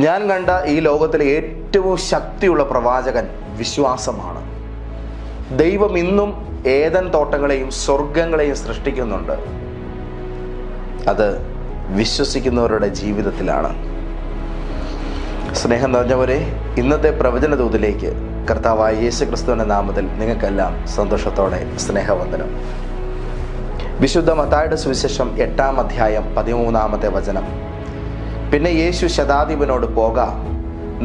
ഞാൻ കണ്ട ഈ ലോകത്തിലെ ഏറ്റവും ശക്തിയുള്ള പ്രവാചകൻ വിശ്വാസമാണ്. ദൈവം ഇന്നും ഏദൻ തോട്ടങ്ങളെയും സ്വർഗങ്ങളെയും സൃഷ്ടിക്കുന്നുണ്ട്. അത് വിശ്വസിക്കുന്നവരുടെ ജീവിതത്തിലാണ്. സ്നേഹം നിറഞ്ഞവരെ, ഇന്നത്തെ പ്രവചന ദൂതിലേക്ക് കർത്താവായ യേശു ക്രിസ്തുവിന്റെ നാമത്തിൽ നിങ്ങൾക്കെല്ലാം സന്തോഷത്തോടെ സ്നേഹവന്ദനം. വിശുദ്ധ മത്തായിയുടെ സുവിശേഷം 8-ാം അധ്യായം 13-ാമത്തെ വചനം. പിന്നെ യേശു ശതാധിപനോട്, പോക,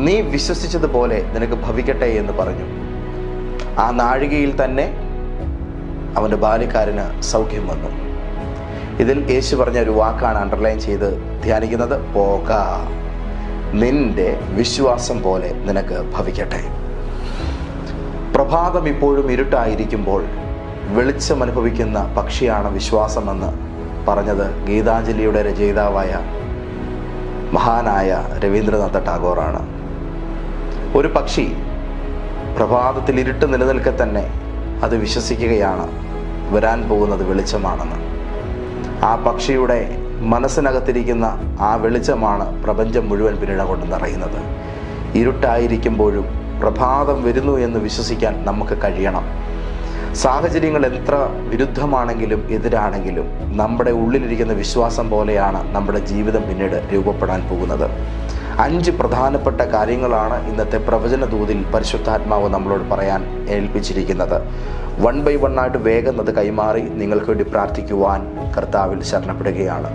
നീ വിശ്വസിച്ചതുപോലെ നിനക്ക് ഭവിക്കട്ടെ എന്ന് പറഞ്ഞു. ആ നാഴികയിൽ തന്നെ അവൻ്റെ ബാല്യക്കാരന് സൗഖ്യം വന്നു. ഇതിൽ യേശു പറഞ്ഞ ഒരു വാക്കാണ് അണ്ടർലൈൻ ചെയ്ത് ധ്യാനിക്കുന്നത്. പോക, നിന്റെ വിശ്വാസം പോലെ നിനക്ക് ഭവിക്കട്ടെ. പ്രഭാതം ഇപ്പോഴും ഇരുട്ടായിരിക്കുമ്പോൾ വെളിച്ചം അനുഭവിക്കുന്ന പക്ഷിയാണ് വിശ്വാസമെന്ന് പറഞ്ഞത് ഗീതാഞ്ജലിയുടെ രചയിതാവായ മഹാനായ രവീന്ദ്രനാഥ ടാഗോറാണ്. ഒരു പക്ഷി പ്രഭാതത്തിൽ ഇരുട്ട് നിലനിൽക്കെ തന്നെ അത് വിശ്വസിക്കുകയാണ് വരാൻ പോകുന്നത് വെളിച്ചമാണെന്ന്. ആ പക്ഷിയുടെ മനസ്സിനകത്തിരിക്കുന്ന ആ വെളിച്ചമാണ് പ്രപഞ്ചം മുഴുവൻ പിന്നിട കൊണ്ട് നിറയുന്നത്. ഇരുട്ടായിരിക്കുമ്പോഴും പ്രഭാതം വരുന്നു എന്ന് വിശ്വസിക്കാൻ നമുക്ക് കഴിയണം. സാഹചര്യങ്ങൾ എത്ര വിരുദ്ധമാണെങ്കിലും എതിരാണെങ്കിലും നമ്മുടെ ഉള്ളിലിരിക്കുന്ന വിശ്വാസം പോലെയാണ് നമ്മുടെ ജീവിതം പിന്നീട് രൂപപ്പെടാൻ പോകുന്നത്. 5 പ്രധാനപ്പെട്ട കാര്യങ്ങളാണ് ഇന്നത്തെ പ്രവചന ദൂതിൽ പരിശുദ്ധാത്മാവ് നമ്മളോട് പറയാൻ ഏൽപ്പിച്ചിരിക്കുന്നത്. 1 by 1 ആയിട്ട് വേഗം അത് കൈമാറി നിങ്ങൾക്ക് വേണ്ടി പ്രാർത്ഥിക്കുവാൻ കർത്താവിൽ ശരണപ്പെടുകയാണ്.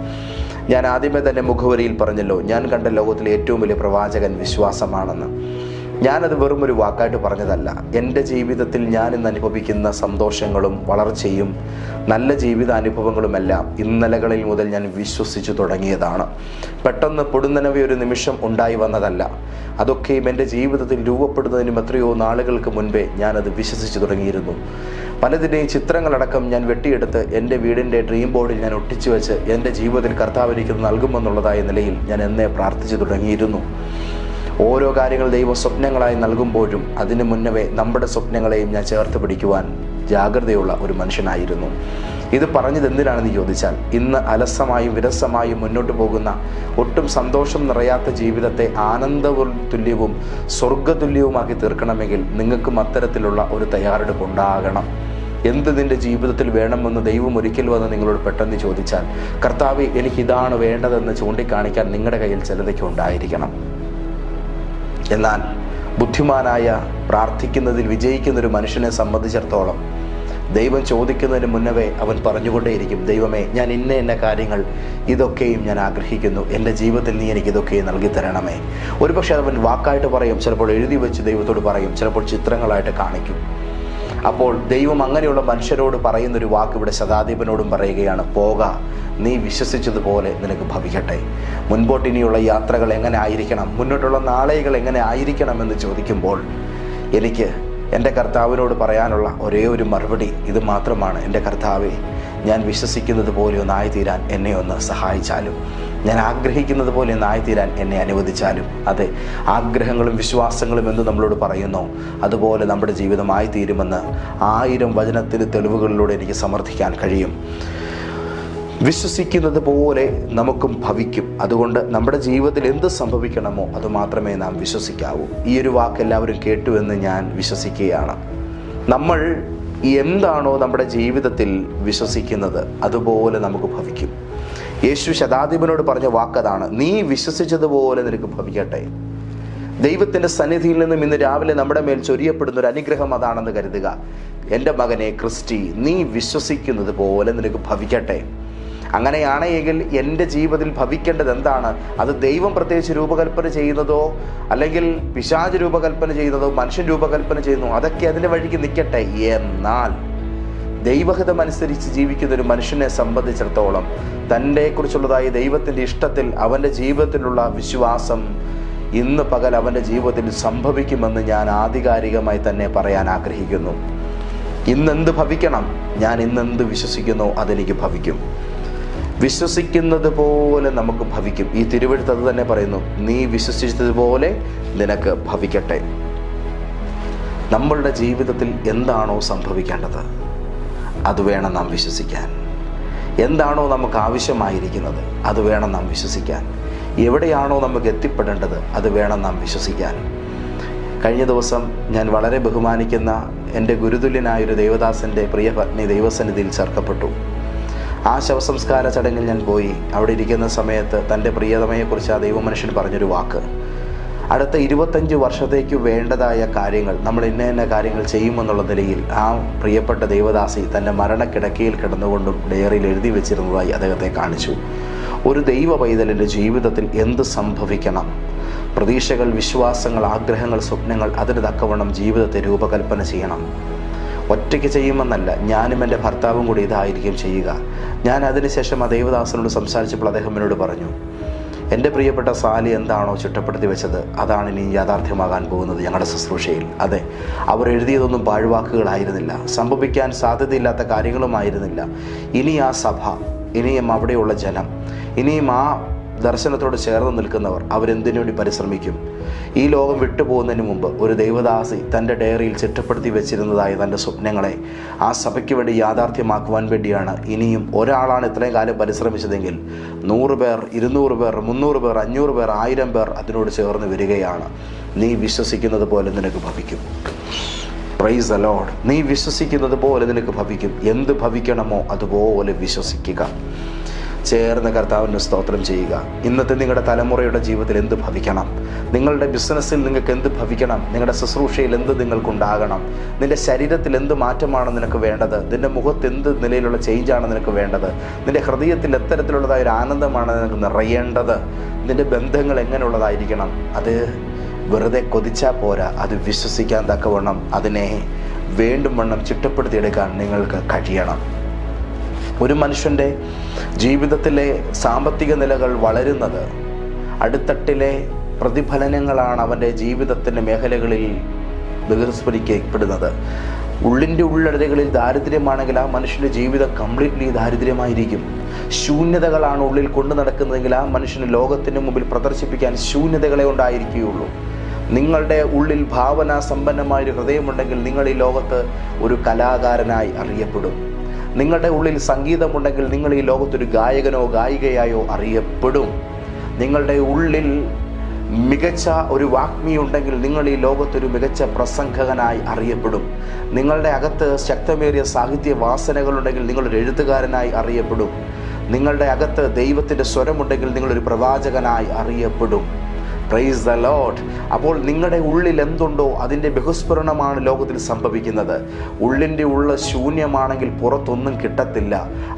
ഞാൻ ആദ്യമേ തന്നെ മുഖവരിയിൽ പറഞ്ഞല്ലോ, ഞാൻ കണ്ട ലോകത്തിലെ ഏറ്റവും വലിയ പ്രവാചകൻ വിശ്വാസമാണെന്ന്. ഞാനത് വെറും ഒരു വാക്കായിട്ട് പറഞ്ഞതല്ല. എൻ്റെ ജീവിതത്തിൽ ഞാൻ ഇന്ന് അനുഭവിക്കുന്ന സന്തോഷങ്ങളും വളർച്ചയും നല്ല ജീവിതാനുഭവങ്ങളുമെല്ലാം ഇന്നലകളിൽ മുതൽ ഞാൻ വിശ്വസിച്ചു തുടങ്ങിയതാണ്. പെട്ടെന്ന് പൊടുന്നനവേ ഒരു നിമിഷം ഉണ്ടായി വന്നതല്ല. അതൊക്കെയും എൻ്റെ ജീവിതത്തിൽ രൂപപ്പെടുന്നതിനും എത്രയോ നാളുകൾക്ക് മുൻപേ ഞാനത് വിശ്വസിച്ചു തുടങ്ങിയിരുന്നു. പലതിൻ്റെയും ചിത്രങ്ങളടക്കം ഞാൻ വെട്ടിയെടുത്ത് എൻ്റെ വീടിൻ്റെ ഡ്രീം ബോർഡിൽ ഞാൻ ഒട്ടിച്ചു വെച്ച് എൻ്റെ ജീവിതത്തിൽ കർത്താവ് എനിക്ക് നൽകുമെന്നുള്ളതായ നിലയിൽ ഞാൻ എന്നേ പ്രാർത്ഥിച്ചു തുടങ്ങിയിരുന്നു. ഓരോ കാര്യങ്ങൾ ദൈവം സ്വപ്നങ്ങളായി നൽകുമ്പോഴും അതിനു മുന്നമേ നമ്മുടെ സ്വപ്നങ്ങളെയും ഞാൻ ചേർത്ത് പിടിക്കുവാൻ ജാഗ്രതയുള്ള ഒരു മനുഷ്യനായിരുന്നു. ഇത് പറഞ്ഞത് എന്തിനാണെന്ന് ചോദിച്ചാൽ, ഇന്ന് അലസമായും വിരസമായും മുന്നോട്ട് പോകുന്ന ഒട്ടും സന്തോഷം നിറയാത്ത ജീവിതത്തെ ആനന്ദതുല്യവും സ്വർഗതുല്യവുമാക്കി തീർക്കണമെങ്കിൽ നിങ്ങൾക്കും അത്തരത്തിലുള്ള ഒരു തയ്യാറെടുപ്പ് ഉണ്ടാകണം. എന്ത് നിൻ്റെ ജീവിതത്തിൽ വേണമെന്ന് ദൈവം ഒരിക്കൽ വന്ന് നിങ്ങളോട് പെട്ടെന്ന് ചോദിച്ചാൽ, കർത്താവേ എനിക്കിതാണ് വേണ്ടതെന്ന് ചൂണ്ടിക്കാണിക്കാൻ നിങ്ങളുടെ കയ്യിൽ ചിലതൊക്കെ ഉണ്ടായിരിക്കണം. എന്നാൽ ബുദ്ധിമാനായ പ്രാർത്ഥിക്കുന്നതിൽ വിജയിക്കുന്നൊരു മനുഷ്യനെ സംബന്ധിച്ചിടത്തോളം ദൈവം ചോദിക്കുന്നതിന് മുന്നവേ അവൻ പറഞ്ഞുകൊണ്ടേയിരിക്കും, ദൈവമേ, ഞാൻ ഇന്ന കാര്യങ്ങൾ ഇതൊക്കെയും ഞാൻ ആഗ്രഹിക്കുന്നു, എൻ്റെ ജീവിതത്തിൽ നീ എനിക്ക് ഇതൊക്കെയും നൽകി തരണമേ. ഒരുപക്ഷെ അവൻ വാക്കായിട്ട് പറയും, ചിലപ്പോൾ എഴുതി വെച്ച് ദൈവത്തോട് പറയും, ചിലപ്പോൾ ചിത്രങ്ങളായിട്ട് കാണിക്കും. അപ്പോൾ ദൈവം അങ്ങനെയുള്ള മനുഷ്യരോട് പറയുന്നൊരു വാക്ക് ഇവിടെ ശതാധിപനോടും പറയുകയാണ്, പോക, നീ വിശ്വസിച്ചതുപോലെ നിനക്ക് ഭവിക്കട്ടെ. മുൻപോട്ട് ഇനിയുള്ള യാത്രകൾ എങ്ങനെ ആയിരിക്കണം, മുന്നോട്ടുള്ള നാളുകൾ എങ്ങനെ ആയിരിക്കണം എന്ന് ചോദിക്കുമ്പോൾ എനിക്ക് എൻ്റെ കർത്താവിനോട് പറയാനുള്ള ഒരേ ഒരു മറുപടി ഇത് മാത്രമാണ്. എൻ്റെ കർത്താവേ, ഞാൻ വിശ്വസിക്കുന്നത് പോലെ ഒന്നായിത്തീരാൻ എന്നെ ഒന്ന് സഹായിച്ചാലും, ഞാൻ ആഗ്രഹിക്കുന്നത് പോലെ ഒന്നായിത്തീരാൻ എന്നെ അനുവദിച്ചാലും. അതെ, ആഗ്രഹങ്ങളും വിശ്വാസങ്ങളും എന്ന് നമ്മളോട് പറയുന്നു, അതുപോലെ നമ്മുടെ ജീവിതമായി തീരുമെന്ന് 1000 വചനത്തിന് തെളിവുകളിലൂടെ എനിക്ക് സമർത്ഥിക്കാൻ കഴിയും. വിശ്വസിക്കുന്നത് പോലെ നമുക്കും ഭവിക്കും. അതുകൊണ്ട് നമ്മുടെ ജീവിതത്തിൽ എന്ത് സംഭവിക്കണമോ അത് മാത്രമേ നാം വിശ്വസിക്കാവൂ. ഈ ഒരു വാക്ക് എല്ലാവരും കേട്ടു എന്ന് ഞാൻ വിശ്വസിക്കുകയാണ്. നമ്മൾ എന്താണോ നമ്മുടെ ജീവിതത്തിൽ വിശ്വസിക്കുന്നത് അതുപോലെ നമുക്ക് ഭവിക്കും. യേശു ശതാധിപനോട് പറഞ്ഞ വാക്കതാണ്, നീ വിശ്വസിച്ചതുപോലെ നിനക്ക് ഭവിക്കട്ടെ. ദൈവത്തിൻ്റെ സന്നിധിയിൽ നിന്നും ഇന്ന് രാവിലെ നമ്മുടെ മേൽ ചൊരിയപ്പെടുന്ന ഒരു അനുഗ്രഹം അതാണെന്ന് കരുതുക. എൻ്റെ മകനെ ക്രിസ്റ്റി, നീ വിശ്വസിക്കുന്നത് പോലെ നിനക്ക് ഭവിക്കട്ടെ. അങ്ങനെയാണെങ്കിൽ എൻ്റെ ജീവിതത്തിൽ ഭവിക്കേണ്ടത് എന്താണ്? അത് ദൈവം പ്രത്യേകിച്ച് രൂപകൽപ്പന ചെയ്യുന്നതോ അല്ലെങ്കിൽ പിശാച് രൂപകൽപ്പന ചെയ്യുന്നതോ മനുഷ്യൻ രൂപകൽപ്പന ചെയ്യുന്നതോ അതൊക്കെ അതിൻ്റെ വഴിക്ക് നിൽക്കട്ടെ. എന്നാൽ ദൈവഹിതമനുസരിച്ച് ജീവിക്കുന്ന ഒരു മനുഷ്യനെ സംബന്ധിച്ചിടത്തോളം തൻ്റെ കുറിച്ചുള്ളതായ ദൈവത്തിൻ്റെ ഇഷ്ടത്തിൽ അവൻ്റെ ജീവിതത്തിലുള്ള വിശ്വാസം ഇന്ന് പകൽ അവൻ്റെ ജീവിതത്തിൽ സംഭവിക്കുമെന്ന് ഞാൻ ആധികാരികമായി തന്നെ പറയാൻ ആഗ്രഹിക്കുന്നു. ഇന്നെന്ത് ഭവിക്കണം? ഞാൻ ഇന്നെന്ത് വിശ്വസിക്കുന്നോ അതെനിക്ക് ഭവിക്കും. വിശ്വസിക്കുന്നത് പോലെ നമുക്ക് ഭവിക്കും. ഈ തിരുവെഴുത്ത് അത് തന്നെ പറയുന്നു, നീ വിശ്വസിച്ചതുപോലെ നിനക്ക് ഭവിക്കട്ടെ. നമ്മളുടെ ജീവിതത്തിൽ എന്താണോ സംഭവിക്കേണ്ടത് അത് വേണം നാം വിശ്വസിക്കാൻ. എന്താണോ നമുക്ക് ആവശ്യമായിരിക്കുന്നത് അത് വേണം നാം വിശ്വസിക്കാൻ. എവിടെയാണോ നമുക്ക് എത്തിപ്പെടേണ്ടത് അത് വേണം നാം വിശ്വസിക്കാൻ. കഴിഞ്ഞ ദിവസം ഞാൻ വളരെ ബഹുമാനിക്കുന്ന എൻ്റെ ഗുരുതുല്യനായൊരു ദേവദാസൻ്റെ പ്രിയ പത്നി ദൈവസന്നിധിയിൽ ചേർക്കപ്പെട്ടു. ആ ശവസംസ്കാര ചടങ്ങിൽ ഞാൻ പോയി. അവിടെ ഇരിക്കുന്ന സമയത്ത് തൻ്റെ പ്രിയതമയെക്കുറിച്ച് ആ ദൈവമനുഷ്യൻ പറഞ്ഞൊരു വാക്ക്, അടുത്ത 25 വർഷത്തേക്ക് വേണ്ടതായ കാര്യങ്ങൾ നമ്മൾ ഇന്ന കാര്യങ്ങൾ ചെയ്യുമെന്നുള്ള നിലയിൽ ആ പ്രിയപ്പെട്ട ദേവദാസി തൻ്റെ മരണക്കിടക്കയിൽ കിടന്നുകൊണ്ടും ഡയറിയിൽ എഴുതി വെച്ചിരുന്നതായി അദ്ദേഹത്തെ കാണിച്ചു. ഒരു ദൈവ പൈതലിൻ്റെ ജീവിതത്തിൽ എന്ത് സംഭവിക്കണം, പ്രതീക്ഷകൾ, വിശ്വാസങ്ങൾ, ആഗ്രഹങ്ങൾ, സ്വപ്നങ്ങൾ, അതിന് തക്കവണ്ണം ജീവിതത്തെ രൂപകൽപ്പന ചെയ്യണം. ഒറ്റയ്ക്ക് ചെയ്യുമെന്നല്ല, ഞാനും എൻ്റെ ഭർത്താവും കൂടി ഇതായിരിക്കും ചെയ്യുക. ഞാൻ അതിനുശേഷം ആ ദേവദാസനോട് സംസാരിച്ചപ്പോൾ അദ്ദേഹം എന്നോട് പറഞ്ഞു, എൻ്റെ പ്രിയപ്പെട്ട സാലി എന്താണോ ചിട്ടപ്പെടുത്തി വെച്ചത് അതാണ് ഇനി യാഥാർത്ഥ്യമാകാൻ പോകുന്നത് ഞങ്ങളുടെ ശുശ്രൂഷയിൽ. അതെ, അവർ എഴുതിയതൊന്നും പാഴ്വാക്കുകളായിരുന്നില്ല, സംഭവിക്കാൻ സാധ്യതയില്ലാത്ത കാര്യങ്ങളുമായിരുന്നില്ല. ഇനി ആ സഭ, ഇനിയും അവിടെയുള്ള ജനം, ഇനിയും ആ ദർശനത്തോട് ചേർന്ന് നിൽക്കുന്നവർ അവരെന്തിനു വേണ്ടി പരിശ്രമിക്കും? ഈ ലോകം വിട്ടുപോകുന്നതിന് മുമ്പ് ഒരു ദൈവദാസി തൻ്റെ ഡയറിയിൽ ചിട്ടപ്പെടുത്തി വെച്ചിരുന്നതായ തൻ്റെ സ്വപ്നങ്ങളെ ആ സഭയ്ക്ക് വേണ്ടി യാഥാർത്ഥ്യമാക്കുവാൻ വേണ്ടിയാണ്. ഇനിയും ഒരാളാണ് ഇത്രയും കാലം പരിശ്രമിച്ചതെങ്കിൽ 100 പേർ, 200 പേർ, 300 പേർ, 500 പേർ, 1000 പേർ അതിനോട് ചേർന്ന് വരികയാണ്. നീ വിശ്വസിക്കുന്നത് പോലെ നിനക്ക് ഭവിക്കും. Praise the Lord. നീ വിശ്വസിക്കുന്നത് പോലെ നിനക്ക് ഭവിക്കും. എന്ത് ഭവിക്കണമോ അതുപോലെ വിശ്വസിക്കുക. ചേർന്ന് കർത്താവിന് സ്തോത്രം ചെയ്യുക. ഇന്നത്തെ നിങ്ങളുടെ തലമുറയുടെ ജീവിതത്തിൽ എന്ത് ഭവിക്കണം, നിങ്ങളുടെ ബിസിനസ്സിൽ നിങ്ങൾക്ക് എന്ത് ഭവിക്കണം, നിങ്ങളുടെ ശുശ്രൂഷയിൽ എന്ത് നിങ്ങൾക്കുണ്ടാകണം, നിൻ്റെ ശരീരത്തിൽ എന്ത് മാറ്റമാണ് നിനക്ക് വേണ്ടത്, നിൻ്റെ മുഖത്ത് എന്ത് നിലയിലുള്ള ചേഞ്ചാണ് നിനക്ക് വേണ്ടത്, നിൻ്റെ ഹൃദയത്തിൽ എത്തരത്തിലുള്ളതായ ഒരു ആനന്ദമാണ് നിനക്ക് നിറയേണ്ടത്, നിൻ്റെ ബന്ധങ്ങൾ എങ്ങനെയുള്ളതായിരിക്കണം, അത് വെറുതെ കൊതിച്ചാൽ പോരാ, അത് വിശ്വസിക്കാൻ തക്കവണ്ണം അതിനെ വേണ്ടും വണ്ണം ചിട്ടപ്പെടുത്തിയെടുക്കാൻ നിങ്ങൾക്ക് കഴിയണം. ഒരു മനുഷ്യൻ്റെ ജീവിതത്തിലെ സാമ്പത്തിക നിലകൾ വളരുന്നത് അടിത്തട്ടിലെ പ്രതിഫലനങ്ങളാണ് അവൻ്റെ ജീവിതത്തിൻ്റെ മേഖലകളിൽ ബഹിർസ്ഫുരിക്കപ്പെടുന്നത്. ഉള്ളിൻ്റെ ഉള്ളടകളിൽ ദാരിദ്ര്യമാണെങ്കിൽ ആ മനുഷ്യൻ്റെ ജീവിതം കംപ്ലീറ്റ്ലി ദാരിദ്ര്യമായിരിക്കും. ശൂന്യതകളാണ് ഉള്ളിൽ കൊണ്ടു നടക്കുന്നതെങ്കിൽ ആ മനുഷ്യന് ലോകത്തിന് മുമ്പിൽ പ്രദർശിപ്പിക്കാൻ ശൂന്യതകളെ ഉണ്ടായിരിക്കുകയുള്ളൂ. നിങ്ങളുടെ ഉള്ളിൽ ഭാവന സമ്പന്നമായൊരു ഹൃദയമുണ്ടെങ്കിൽ നിങ്ങൾ ഈ ലോകത്ത് ഒരു കലാകാരനായി അറിയപ്പെടും. നിങ്ങളുടെ ഉള്ളിൽ സംഗീതമുണ്ടെങ്കിൽ നിങ്ങൾ ഈ ലോകത്തൊരു ഗായകനോ ഗായികയായോ അറിയപ്പെടും. നിങ്ങളുടെ ഉള്ളിൽ മികച്ച ഒരു വാഗ്മിയുണ്ടെങ്കിൽ നിങ്ങൾ ഈ ലോകത്തൊരു മികച്ച പ്രസംഗകനായി അറിയപ്പെടും. നിങ്ങളുടെ അകത്ത് ശക്തമേറിയ സാഹിത്യ വാസനകളുണ്ടെങ്കിൽ നിങ്ങളൊരു എഴുത്തുകാരനായി അറിയപ്പെടും. നിങ്ങളുടെ അകത്ത് ദൈവത്തിൻ്റെ സ്വരമുണ്ടെങ്കിൽ നിങ്ങളൊരു പ്രവാചകനായി അറിയപ്പെടും. Praise the Lord. അപ്പോൾ നിങ്ങളുടെ ഉള്ളിൽ എന്തുണ്ടോ അതിൻ്റെ ബഹുസ്ഫുരണമാണ് ലോകത്തിൽ സംഭവിക്കുന്നത്. ഉള്ളിൻ്റെ ഉള്ള ശൂന്യമാണെങ്കിൽ പുറത്തൊന്നും കിട്ടത്തില്ല.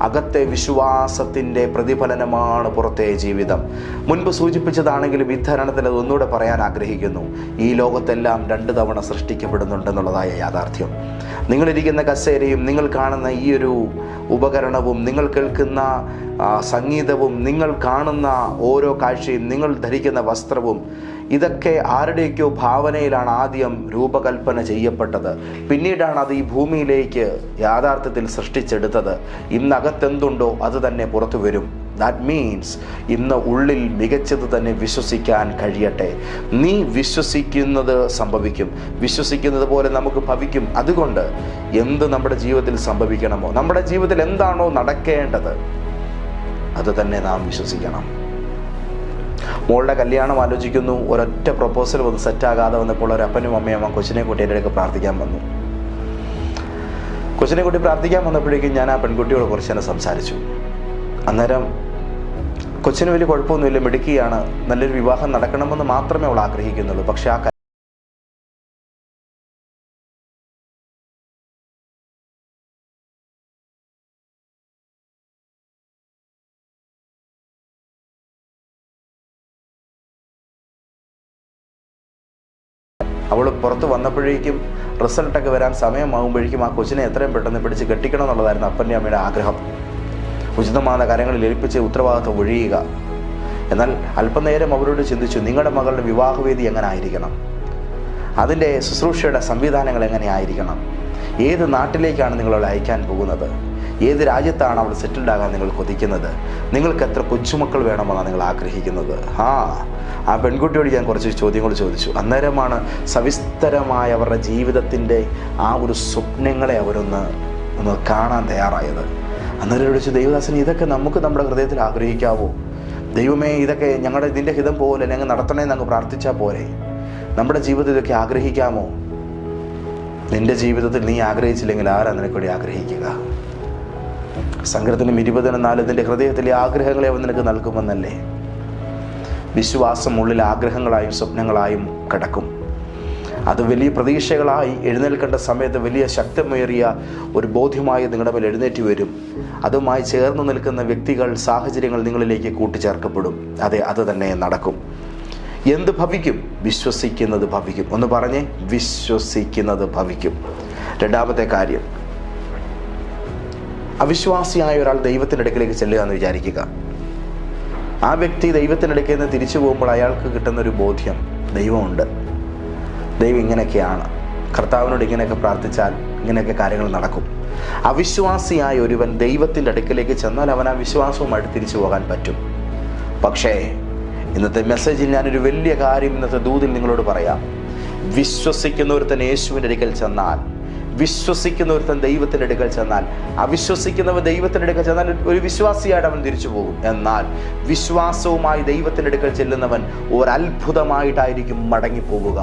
അകത്തെ വിശ്വാസത്തിൻ്റെ പ്രതിഫലനമാണ് പുറത്തെ ജീവിതം. മുൻപ് സൂചിപ്പിച്ചതാണെങ്കിലും ഇത്തരണത്തിൽ അതൊന്നുകൂടെ പറയാൻ ആഗ്രഹിക്കുന്നു. ഈ ലോകത്തെല്ലാം 2 തവണ സൃഷ്ടിക്കപ്പെടുന്നുണ്ടെന്നുള്ളതായ യാഥാർത്ഥ്യം. നിങ്ങളിരിക്കുന്ന കസേരയും നിങ്ങൾ കാണുന്ന ഈ ഒരു ഉപകരണവും നിങ്ങൾ കേൾക്കുന്ന സംഗീതവും നിങ്ങൾ കാണുന്ന ഓരോ കാഴ്ചയും നിങ്ങൾ ധരിക്കുന്ന വസ്ത്രവും ഇതൊക്കെ ആരുടെയൊക്കെയോ ഭാവനയിലാണ് ആദ്യം രൂപകൽപ്പന ചെയ്യപ്പെട്ടത്. പിന്നീടാണ് അത് ഈ ഭൂമിയിലേക്ക് യാഥാർത്ഥ്യത്തിൽ സൃഷ്ടിച്ചെടുത്തത്. ഇന്നകത്തെന്തുണ്ടോ അത് തന്നെ പുറത്തു വരും. ദാറ്റ് മീൻസ് ഇന്ന് ഉള്ളിൽ മികച്ചത് തന്നെ വിശ്വസിക്കാൻ കഴിയട്ടെ. നീ വിശ്വസിക്കുന്നത് സംഭവിക്കും, വിശ്വസിക്കുന്നത് പോലെ നമുക്ക് ഭവിക്കും. അതുകൊണ്ട് എന്ത് നമ്മുടെ ജീവിതത്തിൽ സംഭവിക്കണമോ, നമ്മുടെ ജീവിതത്തിൽ എന്താണോ നടക്കേണ്ടത് അത് തന്നെ നാം വിശ്വസിക്കണം. മോളുടെ കല്യാണം ആലോചിക്കുന്നു. ഒരൊറ്റ പ്രപ്പോസൽ വന്ന് സെറ്റാകാതെ വന്നപ്പോൾ ഒരു അപ്പനും അമ്മയും കൊച്ചിനെ കൂട്ടി എൻ്റെ അടുക്ക് പ്രാർത്ഥിക്കാൻ വന്നു. കൊച്ചിനെ കൂട്ടി പ്രാർത്ഥിക്കാൻ വന്നപ്പോഴേക്കും ഞാൻ ആ പെൺകുട്ടിയോട് കുറച്ച് നേരം സംസാരിച്ചു. അന്നേരം കൊച്ചിന് വലിയ കുഴപ്പമൊന്നുമില്ല, മിടുക്കിയാണ്, നല്ലൊരു വിവാഹം നടക്കണമെന്ന് മാത്രമേ അവൾ ആഗ്രഹിക്കുന്നുള്ളൂ. പക്ഷെ ആ അവൾ പുറത്ത് വന്നപ്പോഴേക്കും റിസൾട്ടൊക്കെ വരാൻ സമയമാകുമ്പോഴേക്കും ആ കൊച്ചിനെ എത്രയും പെട്ടെന്ന് പിടിച്ച് കെട്ടിക്കണം എന്നുള്ളതായിരുന്നു അപ്പൻ്റെ അമ്മയുടെ ആഗ്രഹം. ഉചിതമായ കാര്യങ്ങളിൽ ഏൽപ്പിച്ച് ഉത്തരവാദിത്വം ഒഴിയുക. എന്നാൽ അല്പനേരം അവരോട് ചിന്തിച്ചു, നിങ്ങളുടെ മകളുടെ വിവാഹവേദി എങ്ങനെ ആയിരിക്കണം, അതിൻ്റെ ശുശ്രൂഷയുടെ സംവിധാനങ്ങൾ എങ്ങനെയായിരിക്കണം, ഏത് നാട്ടിലേക്കാണ് നിങ്ങളവളെ അയക്കാൻ പോകുന്നത്, ഏത് രാജ്യത്താണ് അവൾ സെറ്റിൽഡ് ആകാൻ നിങ്ങൾ കൊതിക്കുന്നത്, നിങ്ങൾക്ക് എത്ര കൊച്ചുമക്കൾ വേണമെന്നാണ് നിങ്ങൾ ആഗ്രഹിക്കുന്നത്. ആ പെൺകുട്ടിയോട് ഞാൻ കുറച്ച് ചോദ്യങ്ങൾ ചോദിച്ചു. അന്നേരമാണ് സവിസ്തരമായ അവരുടെ ജീവിതത്തിൻ്റെ ആ ഒരു സ്വപ്നങ്ങളെ അവരൊന്ന് കാണാൻ തയ്യാറായത്. അന്നേരം ചോദിച്ചു, ദേവദാസന് ഇതൊക്കെ നമുക്ക് നമ്മുടെ ഹൃദയത്തിൽ ആഗ്രഹിക്കാവോ? ദൈവമേ ഇതൊക്കെ ഇതിൻ്റെ ഹിതം പോലെ ഞങ്ങൾ നടത്തണേന്ന് അങ്ങ് പ്രാർത്ഥിച്ചാൽ പോരെ? നമ്മുടെ ജീവിതത്തിൽ ഇതൊക്കെ ആഗ്രഹിക്കാമോ? നിന്റെ ജീവിതത്തിൽ നീ ആഗ്രഹിച്ചില്ലെങ്കിൽ ആരാ നിനക്കൂടി ആഗ്രഹിക്കുക? സങ്കീർത്തനം 20:4 നിന്റെ ഹൃദയത്തിലെ ആഗ്രഹങ്ങളെ അവൻ നിനക്ക് നൽകുമെന്നല്ലേ? വിശ്വാസം ഉള്ളിൽ ആഗ്രഹങ്ങളായും സ്വപ്നങ്ങളായും കിടക്കും. അത് വലിയ പ്രതീക്ഷകളായി എഴുന്നേൽക്കേണ്ട സമയത്ത് വലിയ ശക്തമേറിയ ഒരു ബോധ്യമായി നിങ്ങളുടെ മേൽ എഴുന്നേറ്റ് വരും. അതുമായി ചേർന്ന് നിൽക്കുന്ന വ്യക്തികൾ, സാഹചര്യങ്ങൾ നിങ്ങളിലേക്ക് കൂട്ടിച്ചേർക്കപ്പെടും. അതെ, അത് തന്നെ നടക്കും. എന്ത് ഭവിക്കും? വിശ്വസിക്കുന്നത് ഭവിക്കും. ഒന്ന് പറഞ്ഞേ, വിശ്വസിക്കുന്നത് ഭവിക്കും. രണ്ടാമത്തെ കാര്യം, അവിശ്വാസിയായ ഒരാൾ ദൈവത്തിൻ്റെ അടുക്കിലേക്ക് ചെല്ലുക എന്ന് വിചാരിക്കുക. ആ വ്യക്തി ദൈവത്തിൻ്റെ അടുക്കിൽ നിന്ന് തിരിച്ചു പോകുമ്പോൾ അയാൾക്ക് കിട്ടുന്നൊരു ബോധ്യം, ദൈവമുണ്ട്, ദൈവം ഇങ്ങനെയൊക്കെയാണ്, കർത്താവിനോട് ഇങ്ങനെയൊക്കെ പ്രാർത്ഥിച്ചാൽ ഇങ്ങനെയൊക്കെ കാര്യങ്ങൾ നടക്കും. അവിശ്വാസിയായ ഒരുവൻ ദൈവത്തിൻ്റെ അടുക്കിലേക്ക് ചെന്നാൽ അവൻ ആ വിശ്വാസവുമായിട്ട് തിരിച്ചു പോകാൻ പറ്റും. പക്ഷേ ഇന്നത്തെ മെസ്സേജിൽ ഞാനൊരു വലിയ കാര്യം, ഇന്നത്തെ ദൂതിൽ നിങ്ങളോട് പറയാം. വിശ്വസിക്കുന്നവരുത്തൻ യേശുവിൻ്റെ അടുക്കൽ ചെന്നാൽ, വിശ്വസിക്കുന്നവരുത്തൻ ദൈവത്തിൻ്റെ അടുക്കൽ ചെന്നാൽ, അവിശ്വസിക്കുന്നവർ ദൈവത്തിൻ്റെ അടുക്കൽ ചെന്നാൽ ഒരു വിശ്വാസിയായിട്ട് അവൻ തിരിച്ചു പോകും. എന്നാൽ വിശ്വാസവുമായി ദൈവത്തിൻ്റെ അടുക്കൽ ചെല്ലുന്നവൻ ഒരത്ഭുതമായിട്ടായിരിക്കും മടങ്ങിപ്പോവുക.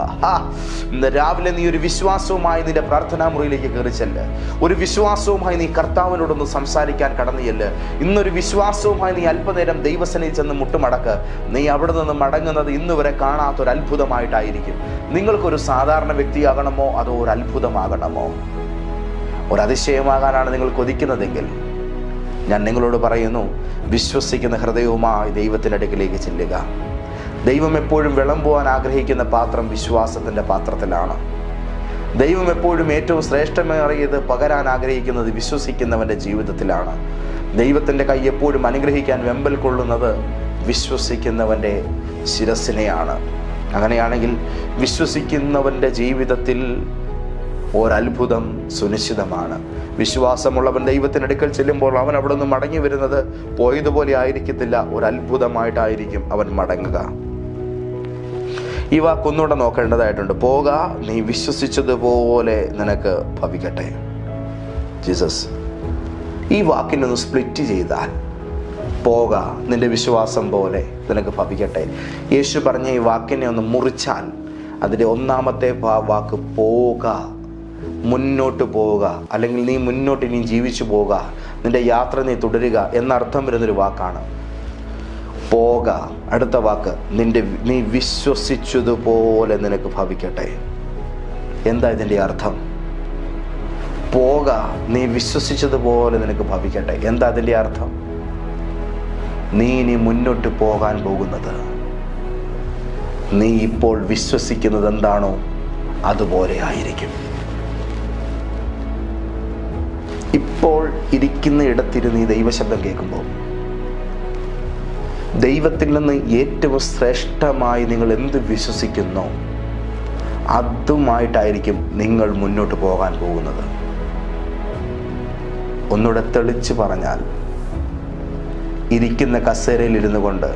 ഇന്ന് രാവിലെ നീ ഒരു വിശ്വാസവുമായി നിന്റെ പ്രാർത്ഥനാ മുറിയിലേക്ക് കയറി ചെല്ല്. ഒരു വിശ്വാസവുമായി നീ കർത്താവിനോടൊന്ന് സംസാരിക്കാൻ കടന്നുചെല്ല്. ഇന്നൊരു വിശ്വാസവുമായി നീ അല്പനേരം ദൈവസന്നിധിയിൽ ചെന്ന് മുട്ടുമടക്ക്. നീ അവിടെ നിന്ന് മടങ്ങുന്നത് ഇന്ന് വരെ കാണാത്തൊരു അത്ഭുതമായിട്ടായിരിക്കും. നിങ്ങൾക്കൊരു സാധാരണ വ്യക്തിയാകണമോ അതോ ഒരു അത്ഭുതമാകണമോ? ഒരു അതിശയമാകാനാണ് നിങ്ങൾ കൊതിക്കുന്നതെങ്കിൽ ഞാൻ നിങ്ങളോട് പറയുന്നു, വിശ്വസിക്കുന്ന ഹൃദയവുമായി ദൈവത്തിൻ്റെ അടുക്കിലേക്ക് ചെല്ലുക. ദൈവം എപ്പോഴും വിളമ്പുവാൻ ആഗ്രഹിക്കുന്ന പാത്രം വിശ്വാസത്തിൻ്റെ പാത്രത്തിലാണ്. ദൈവം എപ്പോഴും ഏറ്റവും ശ്രേഷ്ഠമേറിയത് പകരാൻ ആഗ്രഹിക്കുന്നത് വിശ്വസിക്കുന്നവൻ്റെ ജീവിതത്തിലാണ്. ദൈവത്തിൻ്റെ കൈ എപ്പോഴും അനുഗ്രഹിക്കാൻ വെമ്പൽ കൊള്ളുന്നത് വിശ്വസിക്കുന്നവൻ്റെ ശിരസിനെയാണ്. അങ്ങനെയാണെങ്കിൽ വിശ്വസിക്കുന്നവൻ്റെ ജീവിതത്തിൽ ഒരത്ഭുതം സുനിശ്ചിതമാണ്. വിശ്വാസമുള്ളവൻ ദൈവത്തിൻ്റെ അടുക്കൽ ചെല്ലുമ്പോൾ അവൻ അവിടെ നിന്ന് മടങ്ങി വരുന്നത് പോയതുപോലെ ആയിരിക്കത്തില്ല, ഒരത്ഭുതമായിട്ടായിരിക്കും അവൻ മടങ്ങുക. ഈ വാക്കൊന്നുകൂടെ നോക്കേണ്ടതായിട്ടുണ്ട്. പോക, നീ വിശ്വസിച്ചതുപോലെ നിനക്ക് ഭവിക്കട്ടെ. ജീസസ് ഈ വാക്കിനൊന്ന് സ്പ്ലിറ്റ് ചെയ്താൽ, പോക, നിന്റെ വിശ്വാസം പോലെ നിനക്ക് ഭവിക്കട്ടെ. യേശു പറഞ്ഞ ഈ വാക്കിനെ ഒന്ന് മുറിച്ചാൽ അതിൻ്റെ ഒന്നാമത്തെ വാക്ക് പോക, മുന്നോട്ട് പോവുക, അല്ലെങ്കിൽ നീ മുന്നോട്ട് ഇനി ജീവിച്ചു പോവുക, നിന്റെ യാത്ര നീ തുടരുക എന്നർത്ഥം വരുന്നൊരു വാക്കാണ് പോക. അടുത്ത വാക്ക്, നീ വിശ്വസിച്ചതുപോലെ നിനക്ക് ഭവിക്കട്ടെ. എന്താ ഇതിൻ്റെ അർത്ഥം? പോക, നീ വിശ്വസിച്ചതുപോലെ നിനക്ക് ഭവിക്കട്ടെ. എന്താ അതിൻ്റെ അർത്ഥം? നീ ഇനി മുന്നോട്ട് പോകാൻ പോകുന്നത്, നീ ഇപ്പോൾ വിശ്വസിക്കുന്നത് എന്താണോ അതുപോലെ ആയിരിക്കും. ഇപ്പോൾ ഇരിക്കുന്ന ഇടത്തിരുന്ന് ഈ ദൈവശബ്ദം കേൾക്കുമ്പോൾ ദൈവത്തിൽ നിന്ന് ഏറ്റവും ശ്രേഷ്ഠമായി നിങ്ങൾ എന്ത് വിശ്വസിക്കുന്നോ അതുമായിട്ടായിരിക്കും നിങ്ങൾ മുന്നോട്ട് പോകാൻ പോകുന്നത്. ഒന്നുകൂടെ തെളിച്ച് പറഞ്ഞാൽ, ഇരിക്കുന്ന കസേരയിൽ ഇരുന്നു കൊണ്ട്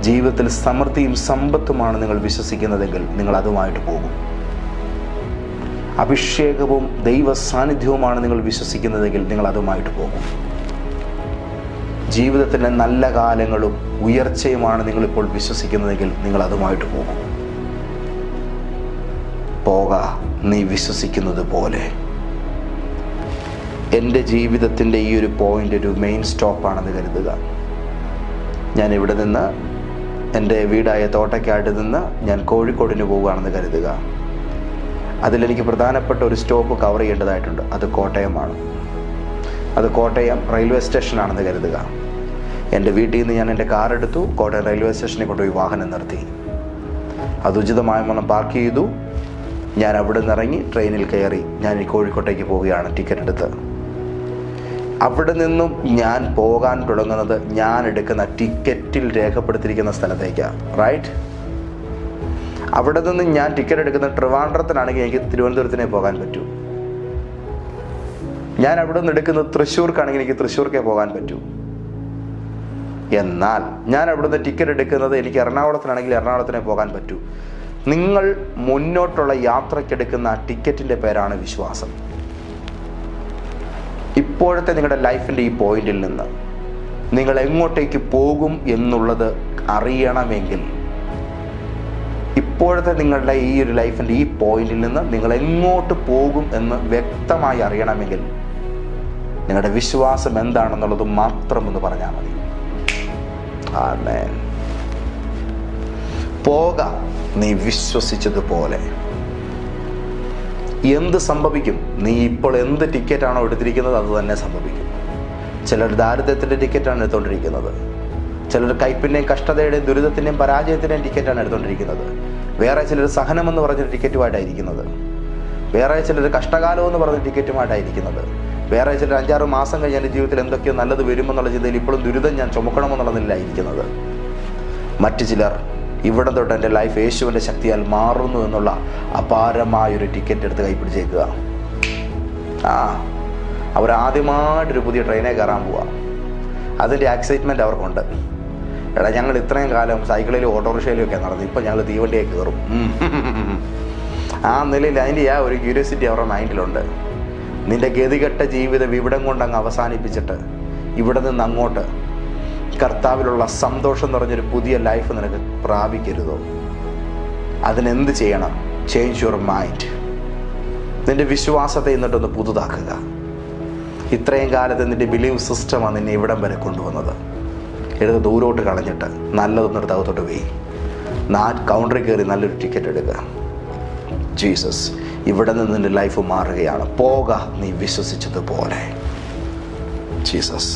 ജീവിതത്തിൽ സമൃദ്ധിയും സമ്പത്തുമാണ് നിങ്ങൾ വിശ്വസിക്കുന്നതെങ്കിൽ നിങ്ങൾ അതുമായിട്ട് പോകും. അഭിഷേകവും ദൈവ സാന്നിധ്യവുമാണ് നിങ്ങൾ വിശ്വസിക്കുന്നതെങ്കിൽ നിങ്ങൾ അതുമായിട്ട് പോകും. ജീവിതത്തിൻ്റെ നല്ല കാലങ്ങളും ഉയർച്ചയുമാണ് നിങ്ങളിപ്പോൾ വിശ്വസിക്കുന്നതെങ്കിൽ നിങ്ങൾ അതുമായിട്ട് പോകും. പോക, നീ വിശ്വസിക്കുന്നത് പോലെ. എൻ്റെ ജീവിതത്തിൻ്റെ ഈ ഒരു പോയിൻ്റ് ഒരു മെയിൻ സ്റ്റോപ്പാണെന്ന് കരുതുക. ഞാൻ ഇവിടെ നിന്ന് എൻ്റെ വീടായ തോട്ടയ്ക്കാട് നിന്ന് ഞാൻ കോഴിക്കോടിന് പോവുകയാണെന്ന് കരുതുക. അതിലെനിക്ക് പ്രധാനപ്പെട്ട ഒരു സ്റ്റോപ്പ് കവർ ചെയ്യേണ്ടതായിട്ടുണ്ട്. അത് കോട്ടയമാണ്. അത് കോട്ടയം റെയിൽവേ സ്റ്റേഷനാണെന്ന് കരുതുക. എൻ്റെ വീട്ടിൽ നിന്ന് ഞാൻ എൻ്റെ കാർ എടുത്തു, കോട്ടയം റെയിൽവേ സ്റ്റേഷനിൽ കൊണ്ടുപോയി വാഹനം നിർത്തി. അത് ഉചിതമായ വണ്ണം പാർക്ക് ചെയ്തു. ഞാൻ അവിടെ നിന്ന് ഇറങ്ങി ട്രെയിനിൽ കയറി ഞാൻ ഈ കോഴിക്കോട്ടേക്ക് പോവുകയാണ് ടിക്കറ്റ് എടുത്ത്. അവിടെ നിന്നും ഞാൻ പോകാൻ തുടങ്ങുന്നത് ഞാൻ എടുക്കുന്ന ടിക്കറ്റിൽ രേഖപ്പെടുത്തിയിരിക്കുന്ന സ്ഥലത്തേക്കാണ്. റൈറ്റ്? അവിടെ നിന്ന് ഞാൻ ടിക്കറ്റ് എടുക്കുന്ന ട്രിവാൻഡ്രത്തിനാണെങ്കിൽ എനിക്ക് തിരുവനന്തപുരത്തിനേ പോകാൻ പറ്റൂ. ഞാൻ അവിടെ നിന്ന് എടുക്കുന്നത് തൃശ്ശൂർക്കാണെങ്കിൽ എനിക്ക് തൃശ്ശൂർക്കേ പോകാൻ പറ്റൂ. എന്നാൽ ഞാൻ അവിടെ നിന്ന് ടിക്കറ്റ് എടുക്കുന്നത് എനിക്ക് എറണാകുളത്തിനാണെങ്കിൽ എറണാകുളത്തിനേ പോകാൻ പറ്റൂ. നിങ്ങൾ മുന്നോട്ടുള്ള യാത്രയ്ക്കെടുക്കുന്ന ടിക്കറ്റിൻ്റെ പേരാണ് വിശ്വാസം. ഇപ്പോഴത്തെ നിങ്ങളുടെ ലൈഫിൻ്റെ ഈ പോയിന്റിൽ നിന്ന് നിങ്ങൾ എങ്ങോട്ടേക്ക് പോകും എന്നുള്ളത് അറിയണമെങ്കിൽ, ഇപ്പോഴത്തെ നിങ്ങളുടെ ഈ ഒരു ലൈഫിൻ്റെ ഈ പോയിന്റിൽ നിന്ന് നിങ്ങൾ എങ്ങോട്ട് പോകും എന്ന് വ്യക്തമായി അറിയണമെങ്കിൽ നിങ്ങളുടെ വിശ്വാസം എന്താണെന്നുള്ളത് മാത്രം ഒന്ന് പറഞ്ഞാൽ മതി. ആമേൻ. പോക നീ വിശ്വസിച്ചതുപോലെ. എന്ത് സംഭവിക്കും? നീ ഇപ്പോൾ എന്ത് ടിക്കറ്റാണോ എടുത്തിരിക്കുന്നത് അത് തന്നെ സംഭവിക്കും. ചിലർ ദാരിദ്ര്യത്തിൻ്റെ ടിക്കറ്റാണ് എടുത്തുകൊണ്ടിരിക്കുന്നത്, ചിലർ കയ്പിൻ്റെയും കഷ്ടതയുടെയും ദുരിതത്തിൻ്റെയും പരാജയത്തിൻ്റെയും ടിക്കറ്റാണ് എടുത്തുകൊണ്ടിരിക്കുന്നത്. വേറെ ചിലർ സഹനമെന്ന് പറഞ്ഞൊരു ടിക്കറ്റുമായിട്ടായിരിക്കുന്നത്, വേറെ ചിലർ കഷ്ടകാലം എന്ന് പറഞ്ഞ ടിക്കറ്റുമായിട്ടായിരിക്കുന്നത്, വേറെ ചിലർ 5-6 മാസം കഴിഞ്ഞ് എൻ്റെ ജീവിതത്തിൽ എന്തൊക്കെയോ നല്ലത് വരുമെന്നുള്ള ചിന്തയിൽ ഇപ്പോഴും ദുരിതം ഞാൻ ചുമക്കണമെന്നുള്ളതിലായിരിക്കുന്നത്. മറ്റു ചിലർ ഇവിടെ തൊട്ട് എൻ്റെ ലൈഫ് യേശുവിൻ്റെ ശക്തിയാൽ മാറുന്നു എന്നുള്ള അപാരമായൊരു ടിക്കറ്റ് എടുത്ത് കൈപ്പിടിച്ചേക്കുക. അവരാദ്യമായിട്ടൊരു പുതിയ ട്രെയിനെ കയറാൻ പോവുക. അതിൻ്റെ എക്സൈറ്റ്മെൻറ്റ് അവർക്കുണ്ട്. എടാ, ഞങ്ങൾ ഇത്രയും കാലം സൈക്കിളിലും ഓട്ടോറിക്ഷയിലും ഒക്കെ നടന്നു, ഇപ്പം ഞങ്ങൾ തീവണ്ടിയെ കയറും. ആ നിലയിൽ അതിൻ്റെ ആ ഒരു ക്യൂരിയോസിറ്റി അവരുടെ മൈൻഡിലുണ്ട്. നിൻ്റെ ഗതികെട്ട ജീവിതം ഇവിടം കൊണ്ടങ്ങ് അവസാനിപ്പിച്ചിട്ട് ഇവിടെ നിന്ന് അങ്ങോട്ട് കർത്താവിലുള്ള സന്തോഷം നിറഞ്ഞൊരു പുതിയ ലൈഫ് നിനക്ക് പ്രാപിക്കരുതോ? അതിനെന്ത് ചെയ്യണം? Change your mind. നിൻ്റെ വിശ്വാസത്തെ എന്നിട്ടൊന്ന് പുതുതാക്കുക. ഇത്രയും കാലത്ത് നിൻ്റെ ബിലീവ് സിസ്റ്റമാണ് നിന്നെ ഇവിടം വരെ കൊണ്ടുവന്നത്. എടുത്ത് ദൂരോട്ട് കളഞ്ഞിട്ട് നല്ലതൊന്നെടുത്ത് അകത്തോട്ട് പോയി കൗണ്ടറിൽ കയറി നല്ലൊരു ടിക്കറ്റ് എടുക്കുക. ജീസസ്, ഇവിടെ നിന്ന് നിൻ്റെ ലൈഫ് മാറുകയാണ്. പോക നീ വിശ്വസിച്ചതുപോലെ. ജീസസ്,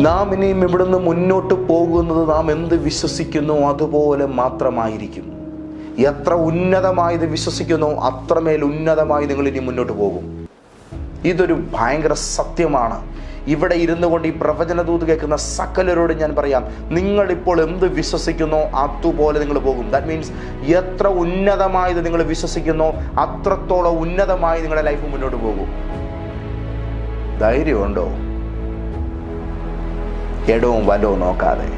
നാം ഇനിയും ഇവിടുന്ന് മുന്നോട്ട് പോകുന്നത് നാം എന്ത് വിശ്വസിക്കുന്നു അതുപോലെ മാത്രമായിരിക്കും. എത്ര ഉന്നതമായത് വിശ്വസിക്കുന്നോ അത്രമേൽ ഉന്നതമായി നിങ്ങൾ ഇനി മുന്നോട്ട് പോകും. ഇതൊരു ഭയങ്കര സത്യമാണ്. ഇവിടെ ഇരുന്നു കൊണ്ട് ഈ പ്രവചനദൂത് കേൾക്കുന്ന സകലരോട് ഞാൻ പറയാം, നിങ്ങളിപ്പോൾ എന്ത് വിശ്വസിക്കുന്നോ അതുപോലെ നിങ്ങൾ പോകും. ദാറ്റ് മീൻസ് എത്ര ഉന്നതമായത് നിങ്ങൾ വിശ്വസിക്കുന്നോ അത്രത്തോളം ഉന്നതമായി നിങ്ങളുടെ ലൈഫ് മുന്നോട്ട് പോകും. ധൈര്യമുണ്ടോ? ഇടവും വലവും നോക്കാതെ,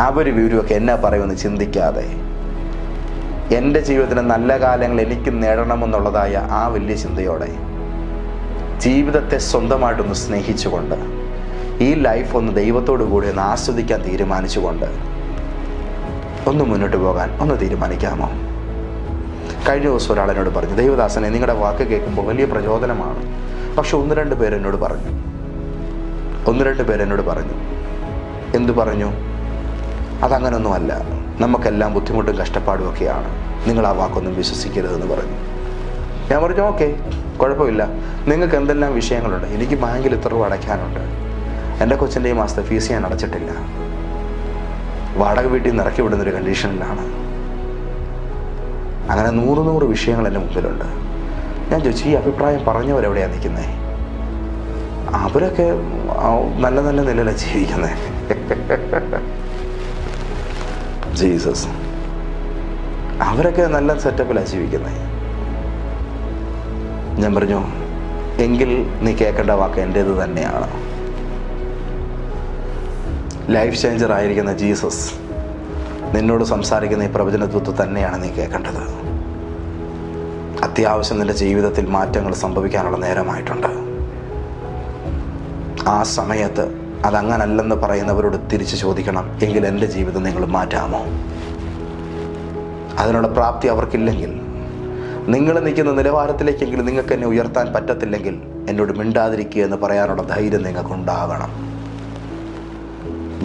അവർ വിവരമൊക്കെ എന്നാ പറയുമെന്ന് ചിന്തിക്കാതെ, എൻ്റെ ജീവിതത്തിന് നല്ല കാലങ്ങൾ എനിക്ക് നേടണമെന്നുള്ളതായ ആ വലിയ ചിന്തയോടെ ജീവിതത്തെ സ്വന്തമായിട്ടൊന്ന് സ്നേഹിച്ചുകൊണ്ട് ഈ ലൈഫ് ഒന്ന് ദൈവത്തോടു കൂടി ഒന്ന് ആസ്വദിക്കാൻ തീരുമാനിച്ചുകൊണ്ട് ഒന്ന് മുന്നോട്ട് പോകാൻ ഒന്ന് തീരുമാനിക്കാമോ? കഴിഞ്ഞ ദിവസം ഒരാളെന്നോട് പറഞ്ഞു, ദൈവദാസനെ നിങ്ങളുടെ വാക്ക് കേൾക്കുമ്പോൾ വലിയ പ്രചോദനമാണ്. പക്ഷെ 1-2 പേര് എന്നോട് പറഞ്ഞു. എന്തു പറഞ്ഞു? അതങ്ങനൊന്നുമല്ല, നമുക്കെല്ലാം ബുദ്ധിമുട്ടും കഷ്ടപ്പാടും ഒക്കെയാണ്, നിങ്ങൾ ആ വാക്കൊന്നും വിശ്വസിക്കരുതെന്ന് പറഞ്ഞു. ഞാൻ പറഞ്ഞു, ഓക്കെ, കുഴപ്പമില്ല. നിങ്ങൾക്ക് എന്തെല്ലാം വിഷയങ്ങളുണ്ട്? എനിക്ക് ബാങ്കിൽ ഇത്ര രൂപ അടയ്ക്കാനുണ്ട്, എൻ്റെ കൊച്ചിൻ്റെ ഈ മാസത്തെ ഫീസ് ഞാൻ അടച്ചിട്ടില്ല, വാടക വീട്ടിൽ നിന്ന് ഇറക്കി വിടുന്നൊരു കണ്ടീഷനിലാണ്. അങ്ങനെ 100 വിഷയങ്ങൾ എൻ്റെ മുമ്പിലുണ്ട്. ഞാൻ ചോദിച്ചു, ഈ അഭിപ്രായം പറഞ്ഞവരെവിടെയാണ് നിൽക്കുന്നത്? അവരൊക്കെ നല്ല നല്ല നിലയിലാണ് ജീവിക്കുന്നത്. ജീസസ്, അവരൊക്കെ നല്ല സെറ്റപ്പിലാണ് ജീവിക്കുന്നത്. ഞാൻ പറഞ്ഞു, എങ്കിൽ നീ കേൾക്കേണ്ട വാക്ക് എൻ്റേത് തന്നെയാണ്. ലൈഫ് ചേഞ്ചർ ആയിരിക്കുന്ന ജീസസ് നിന്നോട് സംസാരിക്കുന്ന ഈ പ്രവചനത്വം തന്നെയാണ് നീ കേൾക്കേണ്ടത്. അത്യാവശ്യം നിൻ്റെ ജീവിതത്തിൽ മാറ്റങ്ങൾ സംഭവിക്കാനുള്ള നേരമായിട്ടുണ്ട്. ആ സമയത്ത് അതങ്ങനല്ലെന്ന് പറയുന്നവരോട് തിരിച്ച് ചോദിക്കണം, എങ്കിൽ എൻ്റെ ജീവിതം നിങ്ങൾ മാറ്റാമോ? അതിനുള്ള പ്രാപ്തി അവർക്കില്ലെങ്കിൽ, നിങ്ങൾ നിൽക്കുന്ന നിലവാരത്തിലേക്കെങ്കിലും നിങ്ങൾക്ക് എന്നെ ഉയർത്താൻ പറ്റത്തില്ലെങ്കിൽ എന്നോട് മിണ്ടാതിരിക്കുക എന്ന് പറയാനുള്ള ധൈര്യം നിങ്ങൾക്കുണ്ടാകണം.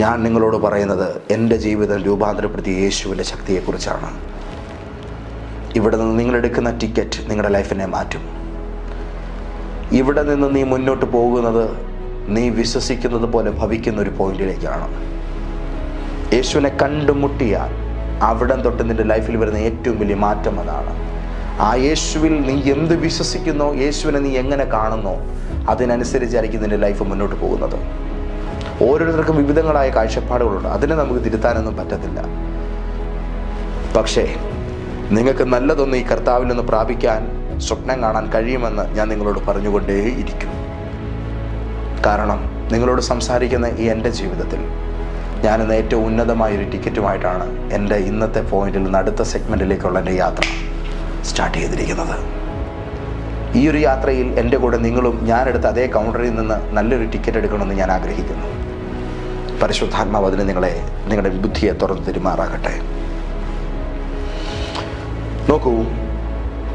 ഞാൻ നിങ്ങളോട് പറയുന്നത് എൻ്റെ ജീവിതം രൂപാന്തരപ്പെടുത്തിയ യേശുവിൻ്റെ ശക്തിയെക്കുറിച്ചാണ്. ഇവിടെ നിന്ന് നിങ്ങളെടുക്കുന്ന ടിക്കറ്റ് നിങ്ങളുടെ ലൈഫിനെ മാറ്റും. ഇവിടെ നിന്ന് നീ മുന്നോട്ട് പോകുന്നത് നീ വിശ്വസിക്കുന്നത് പോലെ ഭവിക്കുന്ന ഒരു പോയിന്റിലേക്കാണ്. യേശുവിനെ കണ്ടുമുട്ടിയാൽ അവിടം തൊട്ട് നിൻ്റെ ലൈഫിൽ വരുന്ന ഏറ്റവും വലിയ മാറ്റം അതാണ്. ആ യേശുവിൽ നീ എന്ത് വിശ്വസിക്കുന്നോ, യേശുവിനെ നീ എങ്ങനെ കാണുന്നോ, അതിനനുസരിച്ചായിരിക്കും നിൻ്റെ ലൈഫ് മുന്നോട്ട് പോകുന്നത്. ഓരോരുത്തർക്കും വിവിധങ്ങളായ കാഴ്ചപ്പാടുകളുണ്ട്, അതിനെ നമുക്ക് തിരുത്താനൊന്നും പറ്റത്തില്ല. പക്ഷേ നിങ്ങൾക്ക് നല്ലതൊന്നും ഈ കർത്താവിൽ നിന്ന് പ്രാപിക്കാൻ, സ്വപ്നം കാണാൻ കഴിയുമെന്ന് ഞാൻ നിങ്ങളോട് പറഞ്ഞുകൊണ്ടേയിരിക്കും. കാരണം നിങ്ങളോട് സംസാരിക്കുന്ന ഈ എൻ്റെ ജീവിതത്തിൽ ഞാനിന്ന് ഏറ്റവും ഉന്നതമായൊരു ടിക്കറ്റുമായിട്ടാണ് എൻ്റെ ഇന്നത്തെ പോയിന്റിൽ നിന്ന് അടുത്ത സെഗ്മെൻറ്റിലേക്കുള്ള എൻ്റെ യാത്ര സ്റ്റാർട്ട് ചെയ്തിരിക്കുന്നത്. ഈ ഒരു യാത്രയിൽ എൻ്റെ കൂടെ നിങ്ങളും ഞാനെടുത്ത അതേ കൗണ്ടറിൽ നിന്ന് നല്ലൊരു ടിക്കറ്റ് എടുക്കണമെന്ന് ഞാൻ ആഗ്രഹിക്കുന്നു. പരിശുദ്ധാത്മാവ് അതിന് നിങ്ങളുടെ ബുദ്ധിയെ തുറന്ന് തെരുമാറാകട്ടെ. നോക്കൂ,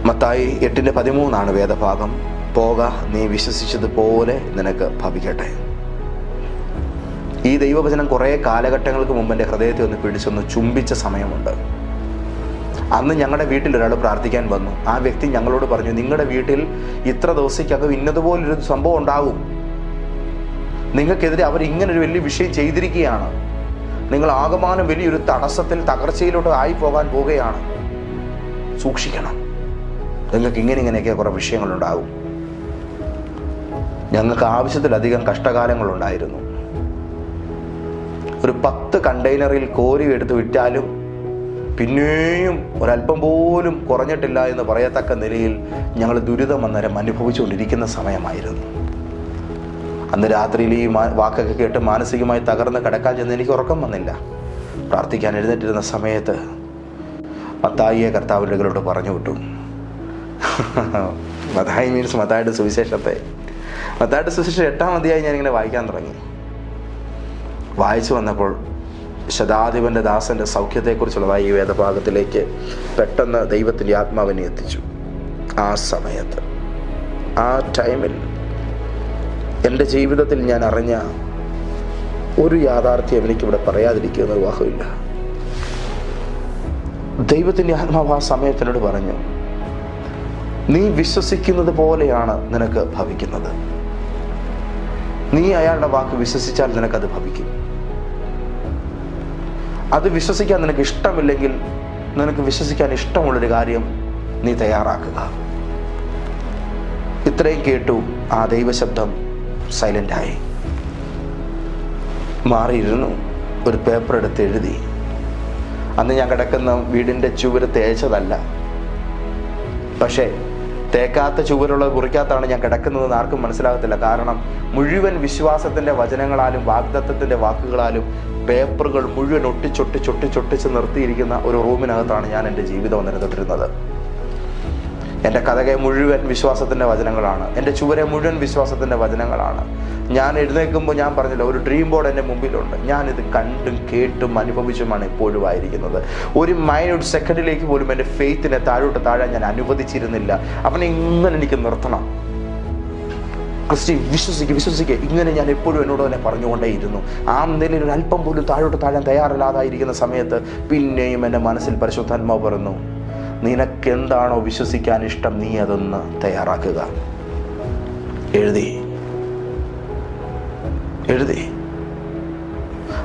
മത്തായി 8:13 വേദഭാഗം. പോക, നീ വിശ്വസിച്ചതുപോലെ നിനക്ക് ഭവിക്കട്ടെ. ഈ ദൈവവചനം കുറേ കാലഘട്ടങ്ങൾക്ക് മുമ്പ് എൻ്റെ ഹൃദയത്തെ ഒന്ന് പിടിച്ചൊന്ന് ചുംബിച്ച സമയമുണ്ട്. അന്ന് ഞങ്ങളുടെ വീട്ടിൽ ഒരാൾ പ്രാർത്ഥിക്കാൻ വന്നു. ആ വ്യക്തി ഞങ്ങളോട് പറഞ്ഞു, നിങ്ങളുടെ വീട്ടിൽ ഇത്ര ദിവസത്തേക്കകം ഇന്നതുപോലൊരു സംഭവം ഉണ്ടാകും. നിങ്ങൾക്കെതിരെ അവർ ഇങ്ങനൊരു വലിയ വിഷയം ചെയ്തിരിക്കുകയാണ്. നിങ്ങൾ ആകമാനം വലിയൊരു തടസ്സത്തിൽ തകർച്ചയിലോട്ട് ആയി പോകാൻ പോവുകയാണ്. സൂക്ഷിക്കണം, നിങ്ങൾക്ക് ഇങ്ങനെയൊക്കെ കുറേ വിഷയങ്ങളുണ്ടാകും. ഞങ്ങൾക്ക് ആവശ്യത്തിലധികം കഷ്ടകാലങ്ങളുണ്ടായിരുന്നു. ഒരു 10 കണ്ടെയ്നറിൽ കോരി എടുത്ത് വിറ്റാലും പിന്നെയും ഒരല്പം പോലും കുറഞ്ഞിട്ടില്ല എന്ന് പറയത്തക്ക നിലയിൽ ഞങ്ങൾ ദുരിതം അന്നേരം അനുഭവിച്ചുകൊണ്ടിരിക്കുന്ന സമയമായിരുന്നു. അന്ന് രാത്രിയിൽ ഈ വാക്കൊക്കെ കേട്ട് മാനസികമായി തകർന്ന് കിടക്കാൻ ചെന്ന് എനിക്ക് ഉറക്കം വന്നില്ല. പ്രാർത്ഥിക്കാൻ എഴുന്നേറ്റിരുന്ന സമയത്ത് മത്തായിയെ കർത്താവിനോട് പറഞ്ഞു വിട്ടു. മത്തായി മീൻസ് മത്തായിയുടെ സുവിശേഷത്തെ. മത്തായിയുടെ സുവിശേഷം 8-ാം അധ്യായം ഞാനിങ്ങനെ വായിക്കാൻ തുടങ്ങി. വായിച്ചു വന്നപ്പോൾ ശതാധിപൻ്റെ ദാസൻ്റെ സൗഖ്യത്തെക്കുറിച്ചുള്ളതായി ഈ വേദഭാഗത്തിലേക്ക് പെട്ടെന്ന് ദൈവത്തിൻ്റെ ആത്മാവിനെ എത്തിച്ചു. ആ സമയത്ത്, ആ ടൈമിൽ എൻ്റെ ജീവിതത്തിൽ ഞാൻ അറിഞ്ഞ ഒരു യാഥാർത്ഥ്യം എനിക്കിവിടെ പറയാതിരിക്കുക നിർവാഹമില്ല. ദൈവത്തിൻ്റെ ആത്മാവ് ആ സമയത്തിനോട് പറഞ്ഞു, നീ വിശ്വസിക്കുന്നത് പോലെയാണ് നിനക്ക് ഭവിക്കുന്നത്. നീ അയാളുടെ വാക്ക് വിശ്വസിച്ചാൽ നിനക്കത് ഭവിക്കും. അത് വിശ്വസിക്കാൻ നിനക്ക് ഇഷ്ടമില്ലെങ്കിൽ നിനക്ക് വിശ്വസിക്കാൻ ഇഷ്ടമുള്ളൊരു കാര്യം നീ തയ്യാറാക്കുക. ഇത്രയും കേട്ടു ആ ദൈവശബ്ദം സൈലൻ്റായി. മാറിയിരുന്നു. ഒരു പേപ്പർ എടുത്ത് എഴുതി. അന്ന് ഞാൻ കിടക്കുന്ന വീടിൻ്റെ ചുവര് തേച്ചതല്ല, പക്ഷേ തേക്കാത്ത ചുവരുള്ള കുറിക്കാത്താണ് ഞാൻ കിടക്കുന്നതെന്ന് ആർക്കും മനസ്സിലാകത്തില്ല. കാരണം മുഴുവൻ വിശ്വാസത്തിൻ്റെ വചനങ്ങളാലും വാഗ്ദത്തത്തിൻ്റെ വാക്കുകളാലും പേപ്പറുകൾ മുഴുവൻ ഒട്ടിച്ചൊട്ടിച്ച് നിർത്തിയിരിക്കുന്ന ഒരു റൂമിനകത്താണ് ഞാൻ എൻ്റെ ജീവിതം നിലനിർത്തിരുന്നത്. എൻ്റെ കഥകെ മുഴുവൻ വിശ്വാസത്തിൻ്റെ വചനങ്ങളാണ്. എൻ്റെ ചുവരെ മുഴുവൻ വിശ്വാസത്തിൻ്റെ വചനങ്ങളാണ്. ഞാൻ എഴുന്നേൽക്കുമ്പോൾ ഞാൻ പറഞ്ഞില്ല, ഒരു ഡ്രീം ബോർഡ് എൻ്റെ മുമ്പിലുണ്ട്. ഞാനിത് കണ്ടും കേട്ടും അനുഭവിച്ചുമാണ് എപ്പോഴും ആയിരിക്കുന്നത്. ഒരു മൈന്യൂട്ട് സെക്കൻഡിലേക്ക് പോലും എൻ്റെ ഫെയ്ത്തിനെ താഴാൻ ഞാൻ അനുവദിച്ചിരുന്നില്ല. അവനെ ഇങ്ങനെ എനിക്ക് നിർത്തണം, ക്രിസ്റ്റി വിശ്വസിക്കുക, ഇങ്ങനെ ഞാൻ എപ്പോഴും എന്നോട് തന്നെ പറഞ്ഞുകൊണ്ടേയിരുന്നു. ആ നിലയിൽ ഒരു അല്പം പോലും താഴാൻ തയ്യാറില്ലാതായിരിക്കുന്ന സമയത്ത് പിന്നെയും എൻ്റെ മനസ്സിൽ പരിശുദ്ധാത്മാവ് പറഞ്ഞു, നിനക്കെന്താണോ വിശ്വസിക്കാൻ ഇഷ്ടം നീ അതൊന്ന് തയ്യാറാക്കുക. എഴുതി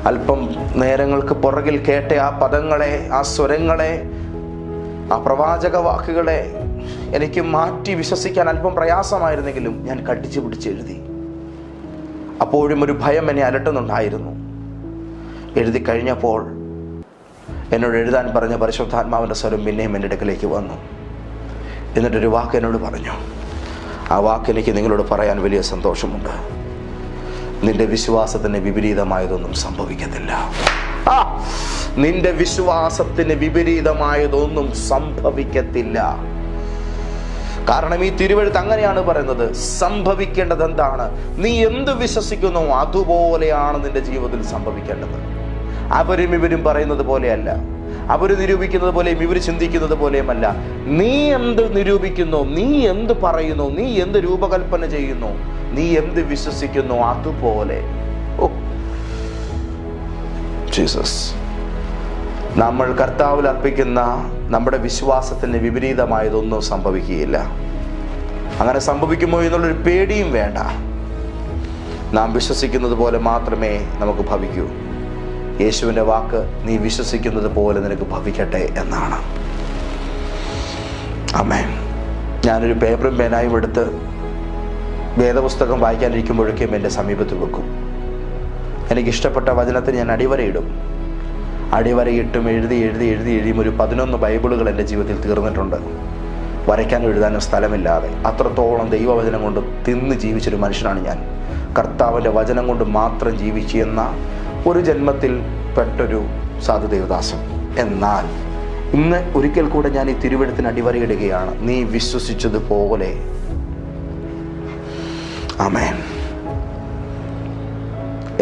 അല്പം നേരങ്ങൾക്ക് പുറകിൽ കേട്ട ആ പദങ്ങളെ, ആ സ്വരങ്ങളെ, ആ പ്രവാചക വാക്കുകളെ എനിക്ക് മാറ്റി വിശ്വസിക്കാൻ അല്പം പ്രയാസമായിരുന്നെങ്കിലും ഞാൻ കടിച്ചു പിടിച്ച് എഴുതി. അപ്പോഴും ഒരു ഭയം എന്നെ അലട്ടുന്നുണ്ടായിരുന്നു. എഴുതി കഴിഞ്ഞപ്പോൾ എന്നോട് എഴുതാൻ പറഞ്ഞ പരിശുദ്ധാത്മാവിൻ്റെ സ്വരം പിന്നെയും എൻ്റെ അടുക്കലേക്ക് വന്നു. എന്നിട്ടൊരു വാക്ക് എന്നോട് പറഞ്ഞു. ആ വാക്ക് എനിക്ക് നിങ്ങളോട് പറയാൻ വലിയ സന്തോഷമുണ്ട്. നിന്റെ വിശ്വാസത്തിന് വിപരീതമായതൊന്നും സംഭവിക്കത്തില്ല. നിന്റെ വിശ്വാസത്തിന് വിപരീതമായതൊന്നും സംഭവിക്കത്തില്ല. കാരണം ഈ തിരുവെഴുത്ത് അങ്ങനെയാണ് പറയുന്നത്. സംഭവിക്കേണ്ടത് എന്താണ്? നീ എന്ത് വിശ്വസിക്കുന്നോ അതുപോലെയാണ് നിന്റെ ജീവിതത്തിൽ സംഭവിക്കേണ്ടത്. അവരും ഇവരും പറയുന്നത് പോലെയല്ല, അവർ നിരൂപിക്കുന്നത് പോലെയും ഇവർ ചിന്തിക്കുന്നത് പോലെയുമല്ല. നീ എന്ത് നിരൂപിക്കുന്നു, നീ എന്ത് പറയുന്നു, നീ എന്ത് രൂപകൽപ്പന ചെയ്യുന്നു, നീ എന്ത് വിശ്വസിക്കുന്നു അതുപോലെ. ജീസസ്, നമ്മൾ കർത്താവിൽ അർപ്പിക്കുന്ന നമ്മുടെ വിശ്വാസത്തിന് വിപരീതമായതൊന്നും സംഭവിക്കുകയില്ല. അങ്ങനെ സംഭവിക്കുമോ എന്നുള്ളൊരു പേടിയും വേണ്ട. നാം വിശ്വസിക്കുന്നത് പോലെ മാത്രമേ നമുക്ക് ഭവിക്കൂ. യേശുവിൻ്റെ വാക്ക് നീ വിശ്വസിക്കുന്നത് പോലെ നിനക്ക് ഭവിക്കട്ടെ എന്നാണ്. ആമേൻ. ഞാനൊരു പേപ്പറും പേനായും എടുത്ത് വേദപുസ്തകം വായിക്കാനിരിക്കുമ്പോഴേക്കും എൻ്റെ സമീപത്ത് വെക്കും. എനിക്കിഷ്ടപ്പെട്ട വചനത്തിന് ഞാൻ അടിവരയിടും. അടിവരയിട്ടും എഴുതിയും ഒരു 11 ബൈബിളുകൾ എൻ്റെ ജീവിതത്തിൽ തീർന്നിട്ടുണ്ട്. വരയ്ക്കാനും എഴുതാനും സ്ഥലമില്ലാതെ അത്രത്തോളം ദൈവവചനം കൊണ്ട് തിന്ന് ജീവിച്ചൊരു മനുഷ്യനാണ് ഞാൻ. കർത്താവിൻ്റെ വചനം കൊണ്ട് മാത്രം ജീവിച്ചെന്ന ഒരു ജന്മത്തിൽ പെട്ടൊരു സാധു ദേവദാസൻ. എന്നാൽ ഇന്ന് ഒരിക്കൽ കൂടെ ഞാൻ ഈ തിരുവെഴുത്തിന് അടിവരയിടുകയാണ്. നീ വിശ്വസിച്ചതുപോലെ ആമേൻ.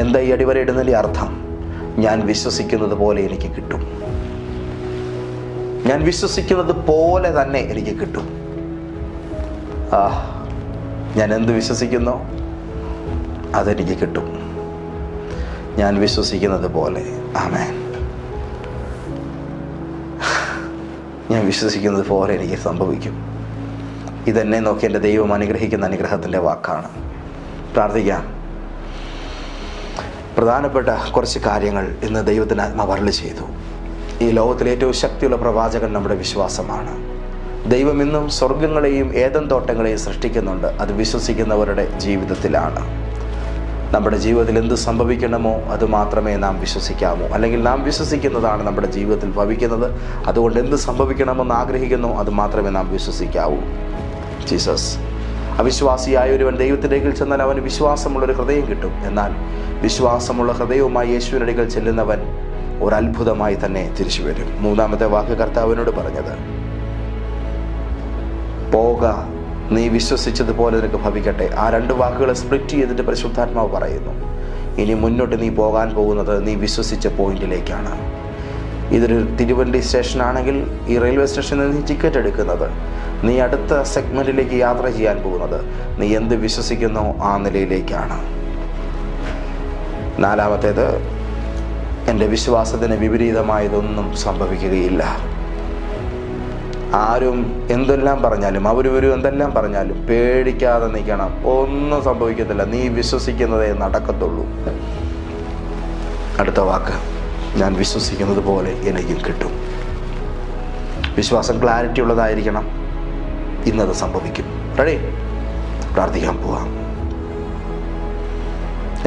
എന്താ ഈ അടിവരയിടുന്നതിൻ്റെ അർത്ഥം? ഞാൻ വിശ്വസിക്കുന്നത് പോലെ എനിക്ക് കിട്ടും. ഞാൻ വിശ്വസിക്കുന്നത് പോലെ തന്നെ എനിക്ക് കിട്ടും. ഞാൻ എന്ത് വിശ്വസിക്കുന്നോ അതെനിക്ക് കിട്ടും. ഞാൻ വിശ്വസിക്കുന്നത് പോലെ. ആമേൻ. ഞാൻ വിശ്വസിക്കുന്നത് പോലെ എനിക്ക് സംഭവിക്കും. ഇതെന്നെ നോക്കി എൻ്റെ ദൈവം അനുഗ്രഹിക്കുന്ന അനുഗ്രഹത്തിൻ്റെ വാക്കാണ്. പ്രാർത്ഥിക്കാം. പ്രധാനപ്പെട്ട കുറച്ച് കാര്യങ്ങൾ ഇന്ന് ദൈവത്തിന് ആത്മാവ് അരുളി ചെയ്തു. ഈ ലോകത്തിലെ ഏറ്റവും ശക്തിയുള്ള പ്രവാചകൻ നമ്മുടെ വിശ്വാസമാണ്. ദൈവം ഇന്നും സ്വർഗങ്ങളെയും ഏദൻ തോട്ടങ്ങളെയും സൃഷ്ടിക്കുന്നുണ്ട്. അത് വിശ്വസിക്കുന്നവരുടെ ജീവിതത്തിലാണ്. നമ്മുടെ ജീവിതത്തിൽ എന്ത് സംഭവിക്കണമോ അത് മാത്രമേ നാം വിശ്വസിക്കാമൂ. അല്ലെങ്കിൽ നാം വിശ്വസിക്കുന്നതാണ് നമ്മുടെ ജീവിതത്തിൽ ഭവിക്കുന്നത്. അതുകൊണ്ട് എന്ത് സംഭവിക്കണമെന്ന് ആഗ്രഹിക്കുന്നു അത് മാത്രമേ നാം വിശ്വസിക്കാവൂ. ജീസസ്. അവിശ്വാസിയായ ഒരുവൻ ദൈവത്തിൻ്റെ അടുക്കൽ ചെന്നാൽ അവന് വിശ്വാസമുള്ളൊരു ഹൃദയം കിട്ടും. എന്നാൽ വിശ്വാസമുള്ള ഹൃദയവുമായി യേശുവിൻ്റെ അടുക്കൽ ചെല്ലുന്നവൻ ഒരത്ഭുതമായി തന്നെ തിരിച്ചു വരും. 3-ാമത്തെ വാക്ക് കർത്താവിനോട് പറഞ്ഞത്, പോക, നീ വിശ്വസിച്ചതുപോലെ നിനക്ക് ഭവിക്കട്ടെ. ആ 2 വാക്കുകളെ സ്പ്ലിറ്റ് ചെയ്തിട്ട് പരിശുദ്ധാത്മാവ് പറയുന്നു, ഇനി മുന്നോട്ട് നീ പോകാൻ പോകുന്നത് നീ വിശ്വസിച്ച പോയിന്റിലേക്കാണ്. ഇതൊരു തിരുവണ്ടി സ്റ്റേഷനാണെങ്കിൽ ഈ റെയിൽവേ സ്റ്റേഷനിൽ നീ ടിക്കറ്റ് എടുക്കുന്നത്, നീ അടുത്ത സെഗ്മെൻറ്റിലേക്ക് യാത്ര ചെയ്യാൻ പോകുന്നത് നീ എന്ത് വിശ്വസിക്കുന്നോ ആ നിലയിലേക്കാണ്. 4-ാമത്തേത്, എൻ്റെ വിശ്വാസത്തിന് വിപരീതമായതൊന്നും സംഭവിക്കുകയില്ല. ആരും എന്തെല്ലാം പറഞ്ഞാലും അവരും എന്തെല്ലാം പറഞ്ഞാലും പേടിക്കാതെ നിൽക്കണം. ഒന്നും സംഭവിക്കത്തില്ല. നീ വിശ്വസിക്കുന്നതേ നടക്കത്തുള്ളൂ. അടുത്ത വാക്ക്, ഞാൻ വിശ്വസിക്കുന്നത് പോലെ എനിക്കും കിട്ടും. വിശ്വാസം ക്ലാരിറ്റി ഉള്ളതായിരിക്കണം. ഇന്നത് സംഭവിക്കും. റെഡി? പ്രാർത്ഥിക്കാൻ പോവാം.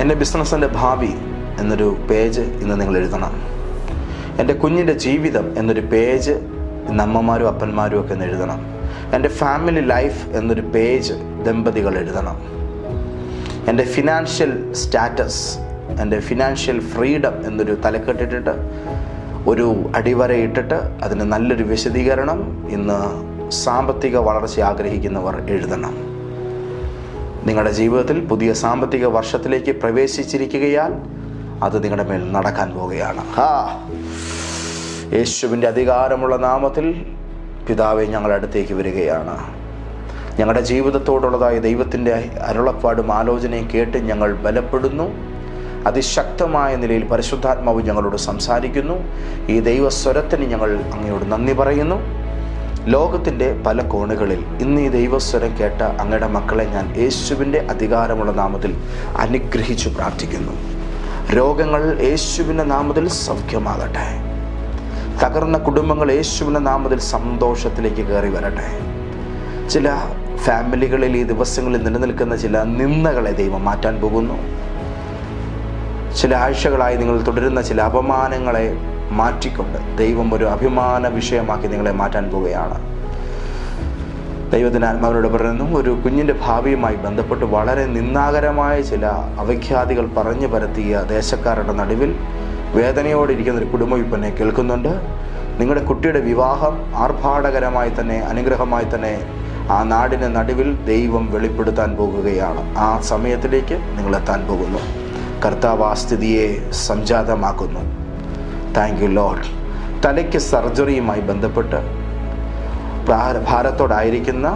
എൻ്റെ ബിസിനസ്സിൻ്റെ ഭാവി എന്നൊരു പേജ് ഇന്ന് നിങ്ങൾ എഴുതണം. എൻ്റെ കുഞ്ഞിൻ്റെ ജീവിതം എന്നൊരു പേജ് ഇന്ന് അമ്മമാരും അപ്പന്മാരും ഒക്കെ ഇന്ന് എഴുതണം. എൻ്റെ ഫാമിലി ലൈഫ് എന്നൊരു പേജ് ദമ്പതികൾ എഴുതണം. എൻ്റെ ഫിനാൻഷ്യൽ സ്റ്റാറ്റസ്, എൻ്റെ ഫിനാൻഷ്യൽ ഫ്രീഡം എന്നൊരു തലക്കെട്ടിട്ടിട്ട് ഒരു അടിവരയിട്ടിട്ട് അതിന് നല്ലൊരു വിശദീകരണം ഇന്ന് സാമ്പത്തിക വളർച്ച ആഗ്രഹിക്കുന്നവർ എഴുതണം. നിങ്ങളുടെ ജീവിതത്തിൽ പുതിയ സാമ്പത്തിക വർഷത്തിലേക്ക് പ്രവേശിച്ചിരിക്കുകയാൽ അത് നിങ്ങളുടെ മേൽ നടക്കാൻ പോവുകയാണ്. യേശുവിൻ്റെ അധികാരമുള്ള നാമത്തിൽ പിതാവേ, ഞങ്ങളുടെ അടുത്തേക്ക് വരികയാണ്. ഞങ്ങളുടെ ജീവിതത്തോടുള്ളതായ ദൈവത്തിൻ്റെ അരുളപ്പാടും ആലോചനയും കേട്ട് ഞങ്ങൾ ബലപ്പെടുന്നു. അതിശക്തമായ നിലയിൽ പരിശുദ്ധാത്മാവ് ഞങ്ങളോട് സംസാരിക്കുന്നു. ഈ ദൈവസ്വരത്തിന് ഞങ്ങൾ അങ്ങയോട് നന്ദി പറയുന്നു. ലോകത്തിൻ്റെ പല കോണുകളിൽ ഇന്ന് ഈ ദൈവസ്വരം കേട്ട അങ്ങയുടെ മക്കളെ ഞാൻ യേശുവിൻ്റെ അധികാരമുള്ള നാമത്തിൽ അനുഗ്രഹിച്ചു പ്രാർത്ഥിക്കുന്നു. രോഗങ്ങൾ യേശുവിൻ്റെ നാമത്തിൽ സൗഖ്യമാകട്ടെ. തകർന്ന കുടുംബങ്ങൾ യേശുവിൻ്റെ നാമത്തിൽ സന്തോഷത്തിലേക്ക് കയറി വരട്ടെ. ചില ഫാമിലികളിൽ ഈ ദിവസങ്ങളിൽ നിലനിൽക്കുന്ന ചില നിന്ദകളെ ദൈവം മാറ്റാൻ പോകുന്നു. ചില ആഴ്ചകളായി നിങ്ങൾ തുടരുന്ന ചില അപമാനങ്ങളെ മാറ്റിക്കൊണ്ട് ദൈവം ഒരു അഭിമാന വിഷയമാക്കി നിങ്ങളെ മാറ്റാൻ പോവുകയാണ്. ദൈവത്തിൻ്റെ ആത്മാവിനോട് പറയുന്നു, ഒരു കുഞ്ഞിൻ്റെ ഭാവിയുമായി ബന്ധപ്പെട്ട് വളരെ നിന്ദാകരമായ ചില അവഖ്യാതികൾ പറഞ്ഞു പരത്തിയ ദേശക്കാരുടെ നടുവിൽ വേദനയോടിരിക്കുന്ന ഒരു കുടുംബം ഇപ്പം എന്നെ കേൾക്കുന്നുണ്ട്. നിങ്ങളുടെ കുട്ടിയുടെ വിവാഹം ആർഭാടകരമായി തന്നെ അനുഗ്രഹമായി തന്നെ ആ നാടിൻ്റെ നടുവിൽ ദൈവം വെളിപ്പെടുത്താൻ പോകുകയാണ്. ആ സമയത്തിലേക്ക് നിങ്ങളെത്താൻ പോകുന്നു. കർത്താവ് ആ സ്ഥിതിയെ സംജാതമാക്കുന്നു. Thank you Lord. തലയ്ക്ക് സർജറിയുമായി ബന്ധപ്പെട്ട് ഭാരത്തോടായിരിക്കുന്ന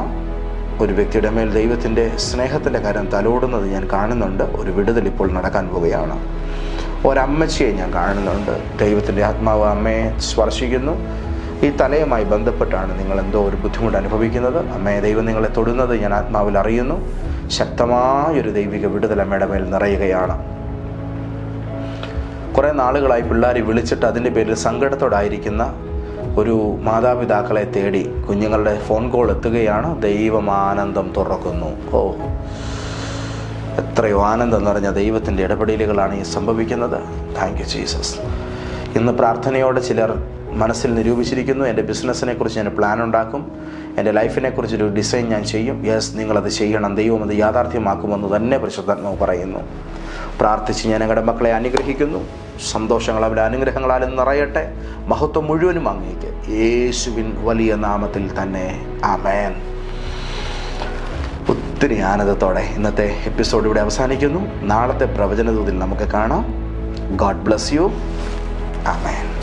ഒരു വ്യക്തിയുടെ മേൽ ദൈവത്തിൻ്റെ സ്നേഹത്തിൻ്റെ കരം തലോടുന്നത് ഞാൻ കാണുന്നുണ്ട്. ഒരു വിടുതൽ ഇപ്പോൾ നടക്കാൻ പോവുകയാണ്. ഒരമ്മച്ചിയെ ഞാൻ കാണുന്നുണ്ട്. ദൈവത്തിൻ്റെ ആത്മാവ് അമ്മയെ സ്പർശിക്കുന്നു. ഈ തലയുമായി ബന്ധപ്പെട്ടാണ് നിങ്ങൾ എന്തോ ഒരു ബുദ്ധിമുട്ട് അനുഭവിക്കുന്നത്. അമ്മയെ ദൈവം നിങ്ങളെ തൊടുന്നത് ഞാൻ ആത്മാവിൽ അറിയുന്നു. ശക്തമായൊരു ദൈവിക വിടുതൽ അമ്മയുടെ മേൽ നിറയുകയാണ്. കുറേ നാളുകളായി പിള്ളേർ വിളിച്ചിട്ട് അതിൻ്റെ പേരിൽ സങ്കടത്തോടായിരിക്കുന്ന ഒരു മാതാപിതാക്കളെ തേടി കുഞ്ഞുങ്ങളുടെ ഫോൺ കോൾ എത്തുകയാണ്. ദൈവം ആനന്ദം തുറക്കുന്നു. എത്രയോ ആനന്ദം നിറഞ്ഞ ദൈവത്തിൻ്റെ ഇടപെടലുകളാണ് ഈ സംഭവിക്കുന്നത്. Thank you Jesus. ഇന്ന് പ്രാർത്ഥനയോടെ ചിലർ മനസ്സിൽ നിരൂപിച്ചിരിക്കുന്നു, എൻ്റെ ബിസിനസ്സിനെ കുറിച്ച് ഞാൻ പ്ലാൻ ഉണ്ടാക്കും, എൻ്റെ ലൈഫിനെ കുറിച്ചൊരു ഡിസൈൻ ഞാൻ ചെയ്യും. യെസ്, നിങ്ങളത് ചെയ്യണം. ദൈവം അത് യാഥാർത്ഥ്യമാക്കുമെന്ന് തന്നെ പരിശുദ്ധാത്മാവ് പറയുന്നു. പ്രാർത്ഥിച്ച് ഞാൻ ഞങ്ങളുടെ മക്കളെ അനുഗ്രഹിക്കുന്നു. സന്തോഷങ്ങൾ അവരുടെ അനുഗ്രഹങ്ങളാലും നിറയട്ടെ. മഹത്വം മുഴുവനും അങ്ങേക്ക് യേശുവിൻ വലിയ നാമത്തിൽ തന്നെ. ആമേൻ. ഒത്തിരി ആനന്ദത്തോടെ ഇന്നത്തെ എപ്പിസോഡ് ഇവിടെ അവസാനിക്കുന്നു. നാളത്തെ പ്രവചനദൂതിൽ നമുക്ക് കാണാം. God bless you. ആമേൻ.